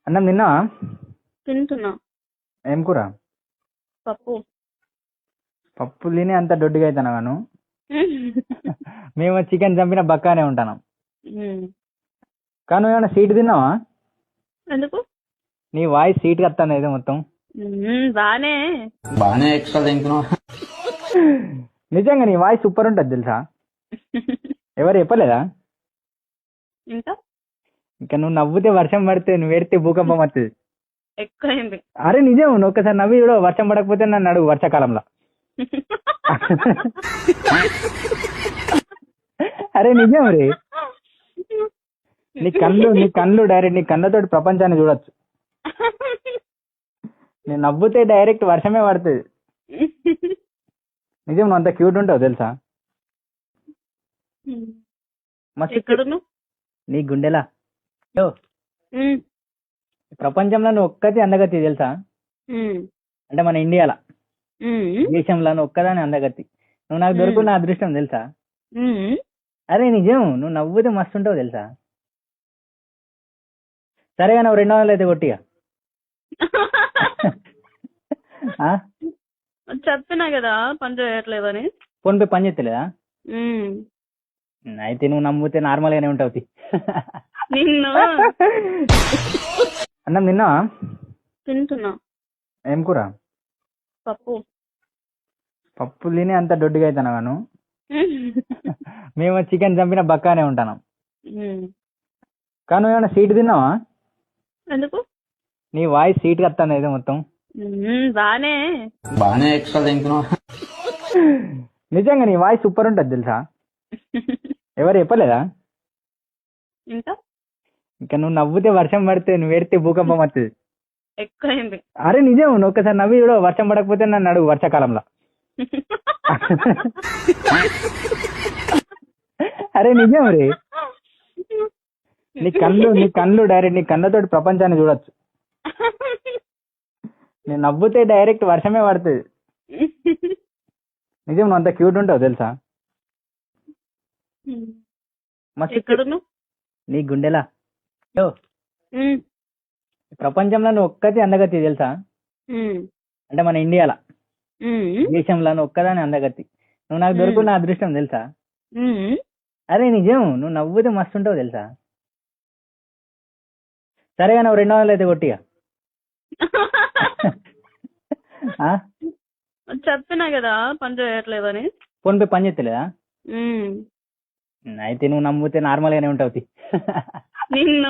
అన్నం తిన్నావా? తింటున్నా. ఏం కూర? పప్పు. పప్పు తిని అంత దొడ్డిగా అవుతున్నావా నువ్వు? మేము చికెన్ చంపిన బక్కానే ఉంటాను. కానీ ఏమైనా సీట్ తిన్నావా? ఎందుకు? నీ వాయిస్ సీట్కి వస్తాను ఏదో మొత్తం. బానే బాగానే ఎక్స్ట్రా తింటున్నావు. నిజంగా నీ వాయిస్ సూపర్ ఉంటుంది తెలుసా? ఎవరు చెప్పలేదా? ఇంకా ఇంకా నువ్వు నవ్వుతే వర్షం పడితే, నువ్వు ఏడితే భూకంపం వస్తుంది. ఎక్కువైంది. అరే నిజం, నువ్వు ఒక్కసారి నవ్వి కూడా వర్షం పడకపోతే నన్ను అడుగు వర్షాకాలంలో. అరే నిజం రే, నీ కళ్ళు డైరెక్ట్ నీ కళ్ళతోటి ప్రపంచాన్ని చూడొచ్చు. నేను నవ్వుతే డైరెక్ట్ వర్షమే పడుతుంది. నిజం, నువ్వు అంత క్యూట్ ఉంటావు తెలుసా? మస్తు ఎక్కడున్నావు? నీ గుండెలా. యో, ప్రపంచంలో నువ్వు ఒక్కటి అందగతి తెలుసా? అంటే మన ఇండియాలో దేశంలో నువ్వు ఒక్కదాని అందగతి. నువ్వు నాకు దొరుకున్న అదృష్టం తెలుసా? అరే నిజం, నువ్వు నవ్వుతే మస్తు ఉంటావు తెలుసా? సరేగా, నువ్వు 200 అయితే కొట్టిగా. చెప్పినా కదా పని చేయట్లేదని. ఫోన్ పే పని చేస్తలేదా? అయితే నువ్వు నమ్మితే నార్మల్ గానే ఉంటావు. నిన్ను అన్నం తిన్నావా? తింటున్నా. ఏం కూర? పప్పు. పప్పు తిని అంత దొడ్డిగా అవుతున్నావా నువ్వు? మేము చికెన్ చంపిన బక్కానే ఉంటాను. కానీ ఏమైనా సీట్ తిన్నావా? ఎందుకు? నీ వాయిస్ సీట్కి వస్తాను ఏదో మొత్తం. బానే బాగానే ఎక్స్ట్రా తింటున్నావు. నిజంగా నీ వాయిస్ సూపర్ ఉంటుంది తెలుసా? ఎవరు చెప్పలేదా? ఇంకా ఇంకా నువ్వు నవ్వుతే వర్షం పడితే, నువ్వు ఏడితే భూకంపం వస్తుంది. ఎక్కువైంది. అరే నిజం, నువ్వు ఒక్కసారి నవ్వి కూడా వర్షం పడకపోతే నన్ను అడుగు వర్షాకాలంలో. అరే నిజం రే, నీ కళ్ళు డైరెక్ట్ నీ కళ్ళతోటి ప్రపంచాన్ని చూడొచ్చు. నేను నవ్వుతే డైరెక్ట్ వర్షమే పడుతుంది. నిజం, నువ్వు అంత క్యూట్ ఉంటావు తెలుసా? మస్తు ఎక్కడున్నావు? నీ గుండెలా. యో, ప్రపంచంలో నువ్వు ఒక్కటి అందగతి తెలుసా? అంటే మన ఇండియాలో దేశంలో నువ్వు ఒక్కదాని అందగతి. నువ్వు నాకు దొరుకున్న అదృష్టం తెలుసా? అరే నిజం, నువ్వు నవ్వుతే మస్తు ఉంటావు తెలుసా? సరేగా, నువ్వు 200 అయితే కొట్టిగా. చెప్పినా కదా పని చేయట్లేదని. ఫోన్ పే పని చేస్తలేదా? అయితే నువ్వు నమ్మితే నార్మల్ గానే ఉంటావు. నిన్ను